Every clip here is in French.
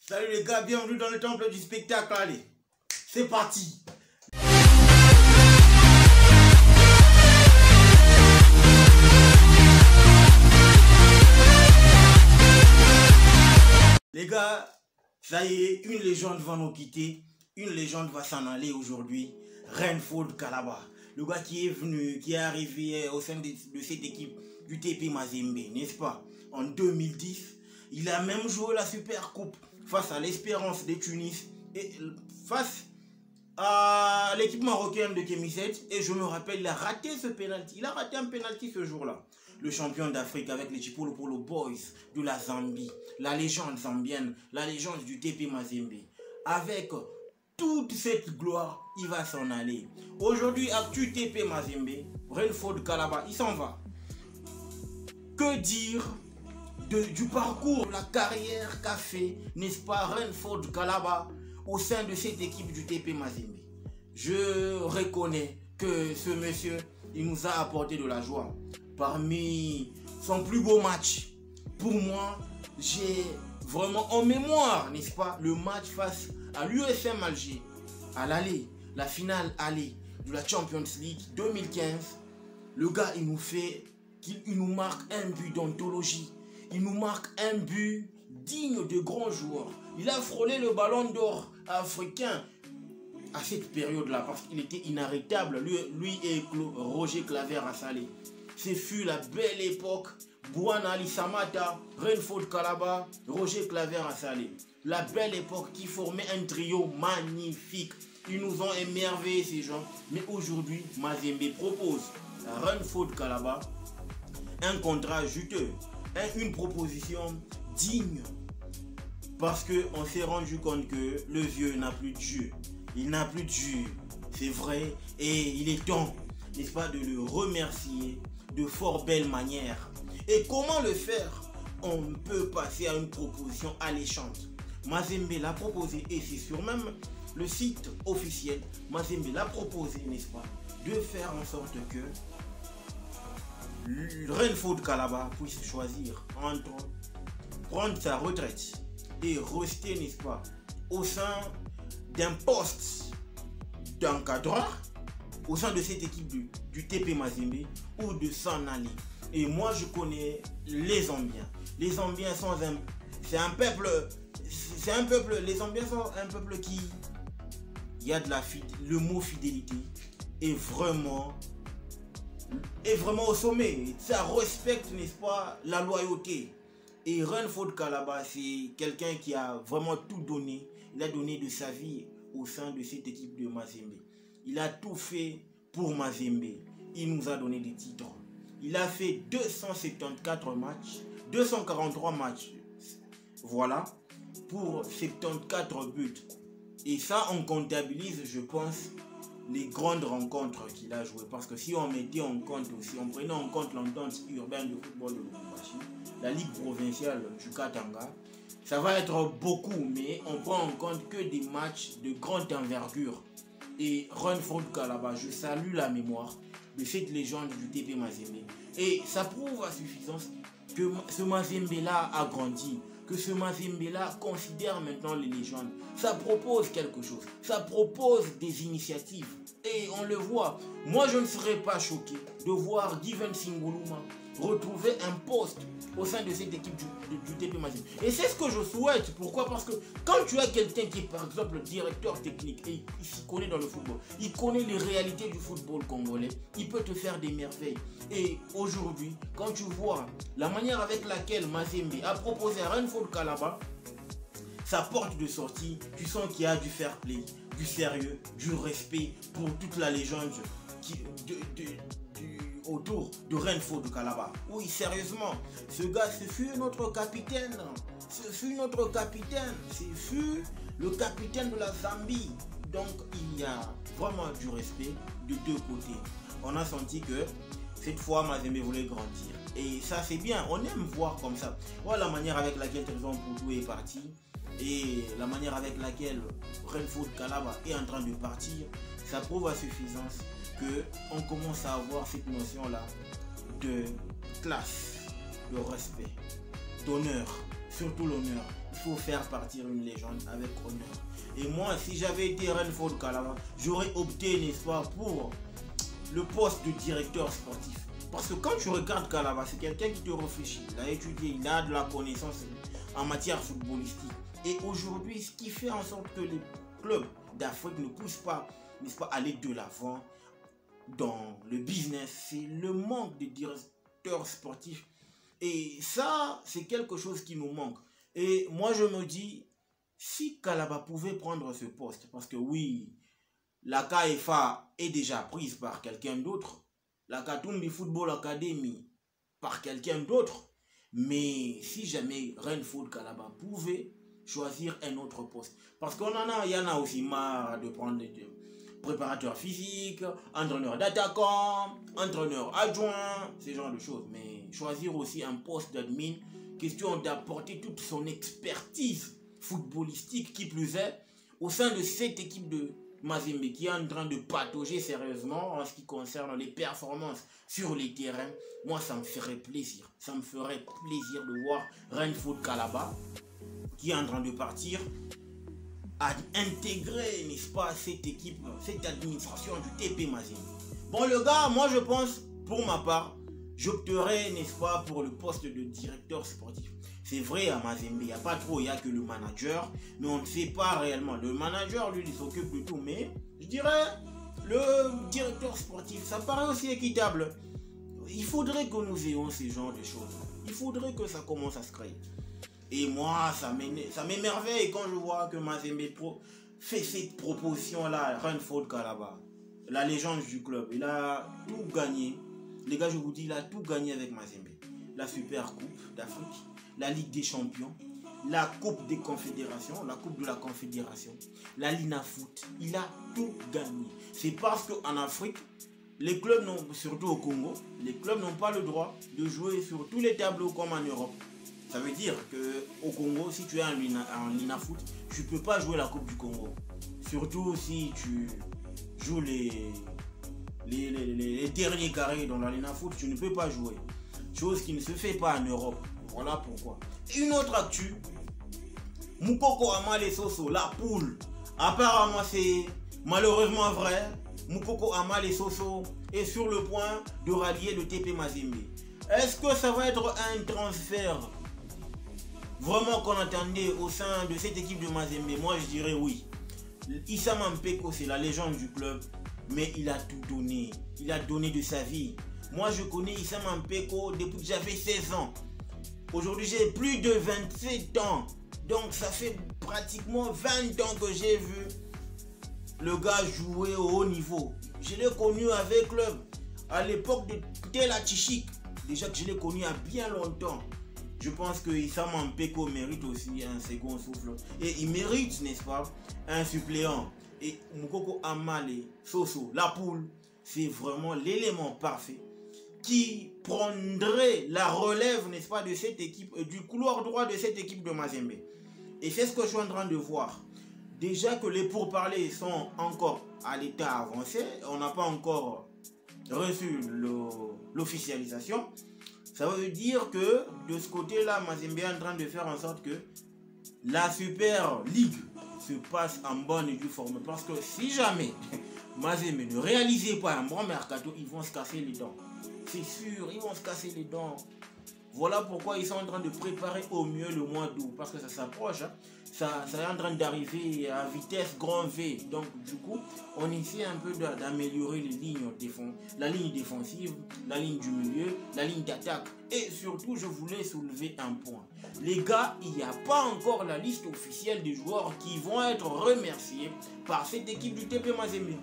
Salut les gars, bienvenue dans le temple du spectacle, allez, c'est parti. Les gars, ça y est, une légende va nous quitter, une légende va s'en aller aujourd'hui, Renford Kalaba. Le gars qui est venu, qui est arrivé au sein de cette équipe du TP Mazembe, n'est-ce pas? En 2010, il a même joué la Super Coupe face à l'Espérance de Tunis et face à l'équipe marocaine de Kémisset. Et je me rappelle, il a raté ce penalty. Il a raté un penalty ce jour-là. Le champion d'Afrique avec les Chipolo Polo Boys de la Zambie, la légende zambienne, la légende du TP Mazembe. Avec toute cette gloire, il va s'en aller. Aujourd'hui, actu TP Mazembe, Renford Kalaba, il s'en va. Que dire du parcours, de la carrière qu'a fait, n'est-ce pas, Renford Kalaba au sein de cette équipe du TP Mazembe? Je reconnais que ce monsieur, il nous a apporté de la joie. Parmi son plus beau match, pour moi, j'ai vraiment en mémoire, n'est-ce pas, le match face à l'USM Alger, à l'aller, la finale aller de la Champions League 2015. Le gars, il nous marque un but d'anthologie. Il nous marque un but digne de grands joueurs. Il a frôlé le ballon d'or africain à cette période-là parce qu'il était inarrêtable. Lui et Roger Claver à Salé. Ce fut la belle époque. Bouana Ali Samata, Renford Kalaba, Roger Claver à Salé. La belle époque qui formait un trio magnifique. Ils nous ont émerveillés ces gens. Mais aujourd'hui, Mazembe propose à Renford Kalaba un contrat juteux. Une proposition digne. Parce qu'on s'est rendu compte que le vieux n'a plus de jus. Il n'a plus de jus. C'est vrai. Et il est temps, n'est-ce pas, de le remercier de fort belle manière. Et comment le faire? On peut passer à une proposition alléchante. Mazembe l'a proposé, et c'est sur même le site officiel, Mazembe l'a proposé, n'est-ce pas, de faire en sorte que Renford Kalaba puisse choisir entre prendre sa retraite et rester, n'est-ce pas, au sein d'un poste d'encadreur au sein de cette équipe du TP Mazembe ou de s'en aller. Et moi je connais les Zambiens. Les Zambiens sont un peuple, les Zambiens sont un peuple qui, il y a de la le mot fidélité est vraiment au sommet. Ça respecte, n'est-ce pas, la loyauté. Et Renford Kalaba, c'est quelqu'un qui a vraiment tout donné. Il a donné de sa vie au sein de cette équipe de Mazembe. Il a tout fait pour Mazembe. Il nous a donné des titres. Il a fait 274 matchs, 243 matchs. Voilà, pour 74 buts. Et ça, on comptabilise, je pense, les grandes rencontres qu'il a jouées. Parce que si on mettait en compte aussi, on prenait en compte l'entente urbaine de football de Lubumbashi, la Ligue provinciale du Katanga, ça va être beaucoup, mais on prend en compte que des matchs de grande envergure. Et Renford Kalaba, je salue la mémoire de cette légende du TP Mazembe. Et ça prouve à suffisance que ce Mazembe-là a grandi, que ce Mazembe-là considère maintenant les légendes. Ça propose quelque chose, ça propose des initiatives. Et on le voit. Moi, je ne serais pas choqué de voir Given Singuluma retrouver un poste au sein de cette équipe du TP Mazembe. Et c'est ce que je souhaite. Pourquoi? Parce que quand tu as quelqu'un qui est par exemple directeur technique et il s'y connaît dans le football, il connaît les réalités du football congolais, il peut te faire des merveilles. Et aujourd'hui, quand tu vois la manière avec laquelle Mazembe a proposé à Renford Kalaba sa porte de sortie, tu sens qu'il y a du fair play, du sérieux, du respect pour toute la légende autour de Renford Kalaba. Oui, sérieusement, ce gars, ce fut notre capitaine. Ce fut notre capitaine. Ce fut le capitaine de la Zambie. Donc, il y a vraiment du respect de deux côtés. On a senti que cette fois, Mazembe voulait grandir. Et ça, c'est bien. On aime voir comme ça. Voilà la manière avec laquelle Trésor Poudou est parti. Et la manière avec laquelle Renford Kalaba est en train de partir. Ça prouve à suffisance qu'on commence à avoir cette notion-là de classe, de respect, d'honneur, surtout l'honneur il faut faire partir une légende avec honneur. Et moi, si j'avais été Renford Kalaba, j'aurais opté, n'est-ce pas, pour le poste de directeur sportif. Parce que quand tu regardes Kalaba, c'est quelqu'un qui te réfléchit. Il a étudié, il a de la connaissance en matière footballistique. Et aujourd'hui, ce qui fait en sorte que les clubs d'Afrique ne puissent pas, n'est-ce pas, aller de l'avant dans le business, c'est le manque de directeurs sportifs. Et ça, c'est quelque chose qui nous manque. Et moi, je me dis, si Kalaba pouvait prendre ce poste, parce que oui, la KFA est déjà prise par quelqu'un d'autre, la Katumbi Football Academy par quelqu'un d'autre, mais si jamais Renford Kalaba pouvait choisir un autre poste, parce qu'on il y en a aussi marre de prendre des préparateurs physiques, entraîneurs d'attaquants, entraîneurs adjoints, ce genre de choses, mais choisir aussi un poste d'admin, question d'apporter toute son expertise footballistique qui plus est au sein de cette équipe de Mazembe qui est en train de patauger sérieusement en ce qui concerne les performances sur les terrains. Moi, ça me ferait plaisir. Ça me ferait plaisir de voir Renford Kalaba qui est en train de partir à intégrer, n'est-ce pas, cette équipe, cette administration du TP Mazembe. Bon, le gars, moi je pense, pour ma part, j'opterais, n'est-ce pas, pour le poste de directeur sportif. C'est vrai, à Mazembe, il n'y a pas trop, il n'y a que le manager, mais on ne sait pas réellement. Le manager, lui, il s'occupe de tout, mais je dirais, le directeur sportif, ça paraît aussi équitable. Il faudrait que nous ayons ce genre de choses. Il faudrait que ça commence à se créer. Et moi, ça m'émerveille quand je vois que Mazembe fait cette proposition-là, Renford Kalaba, la légende du club. Il a tout gagné. Les gars, je vous dis, il a tout gagné avec Mazembe. La Super Coupe d'Afrique, la Ligue des Champions, la Coupe des Confédérations, la Coupe de la Confédération, la Lina Foot. Il a tout gagné. C'est parce qu'en Afrique, les clubs, surtout au Congo, les clubs n'ont pas le droit de jouer sur tous les tableaux comme en Europe. Ça veut dire qu'au Congo, si tu es en Lina Foot, tu ne peux pas jouer la Coupe du Congo. Surtout si tu joues les derniers carrés dans la Lina Foot, tu ne peux pas jouer. Chose qui ne se fait pas en Europe. Voilà pourquoi. Une autre actu, Moukoko Amale Soso, la poule. Apparemment, c'est malheureusement vrai. Moukoko Amale Soso est sur le point de rallier le TP Mazembe. Est-ce que ça va être un transfert vraiment qu'on attendait au sein de cette équipe de Mazembe? Moi, je dirais oui. Issa Mampeko, c'est la légende du club, mais il a tout donné. Il a donné de sa vie. Moi, je connais Issa Mampeko depuis que j'avais 16 ans. Aujourd'hui, j'ai plus de 27 ans. Donc, ça fait pratiquement 20 ans que j'ai vu le gars jouer au haut niveau. Je l'ai connu avec club à l'époque de Tela Chichik. Déjà que je l'ai connu il y a bien longtemps. Je pense que Issa Mampeko mérite aussi un second souffle. Et il mérite, n'est-ce pas, un suppléant. Et Moukoko Amale Soso, la poule, c'est vraiment l'élément parfait qui prendrait la relève, n'est-ce pas, de cette équipe, du couloir droit de cette équipe de Mazembe. Et c'est ce que je suis en train de voir. Déjà que les pourparlers sont encore à l'état avancé, on n'a pas encore reçu l'officialisation. Ça veut dire que de ce côté-là, Mazembe est en train de faire en sorte que la Super League se passe en bonne et due forme. Parce que si jamais Mazembe ne réalisait pas un bon mercato, ils vont se casser les dents. C'est sûr, ils vont se casser les dents. Voilà pourquoi ils sont en train de préparer au mieux le mois d'août. Parce que ça s'approche. Hein. Ça est en train d'arriver à vitesse grand V. Donc du coup, on essaie un peu d'améliorer les lignes la ligne défensive, la ligne du milieu, la ligne d'attaque. Et surtout, je voulais soulever un point. Les gars, il n'y a pas encore la liste officielle des joueurs qui vont être remerciés par cette équipe du TP Mazembe.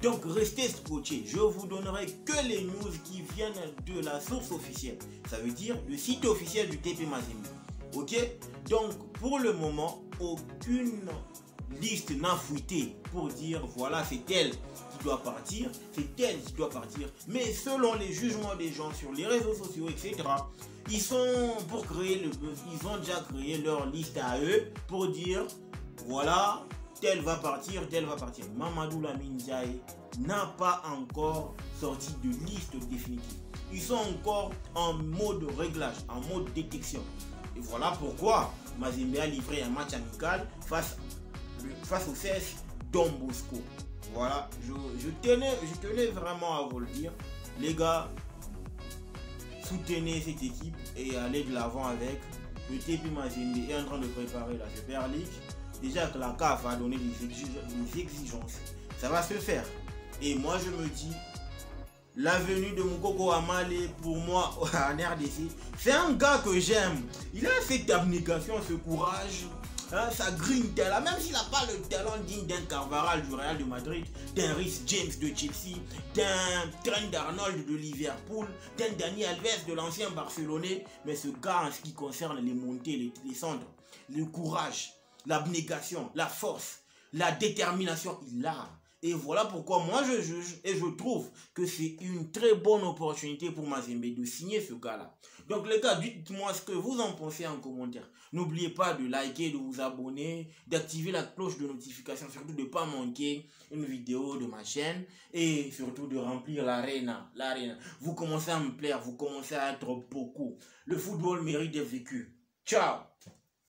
Donc restez scotchés, je vous donnerai que les news qui viennent de la source officielle. Ça veut dire le site officiel du TP Mazembe. Ok? Donc pour le moment, aucune liste n'a fuité pour dire voilà c'est elle qui doit partir, c'est elle qui doit partir. Mais selon les jugements des gens sur les réseaux sociaux, etc., ils sont pour créer le buzz, ils ont déjà créé leur liste à eux pour dire voilà, tel va partir, tel va partir. Mamadou Lamine Ndiaye n'a pas encore sorti de liste définitive. Ils sont encore en mode réglage, en mode détection. Et voilà pourquoi Mazembe a livré un match amical face au CS Don Bosco. Voilà, je tenais vraiment à vous le dire. Les gars, soutenez cette équipe et allez de l'avant avec. Le TP Mazembe est en train de préparer la Super League. Déjà que la CAF a donné des exigences, ça va se faire. Et moi je me dis, la venue de Moukoko Amale pour moi en RDC, c'est un gars que j'aime. Il a cette abnégation, ce courage, hein, sa green talent, même s'il n'a pas le talent digne d'un Carvajal du Real de Madrid, d'un Rhys James de Chelsea, d'un Trent Arnold de Liverpool, d'un Dani Alves de l'ancien Barcelonais. Mais ce gars, en ce qui concerne les montées, les centres, le courage, l'abnégation, la force, la détermination, il l'a. Et voilà pourquoi moi je juge et je trouve que c'est une très bonne opportunité pour Mazembe de signer ce gars-là. Donc les gars, dites-moi ce que vous en pensez en commentaire. N'oubliez pas de liker, de vous abonner, d'activer la cloche de notification, surtout de ne pas manquer une vidéo de ma chaîne et surtout de remplir l'arena. Vous commencez à me plaire, vous commencez à être beaucoup. Le football mérite d'être vécu. Ciao!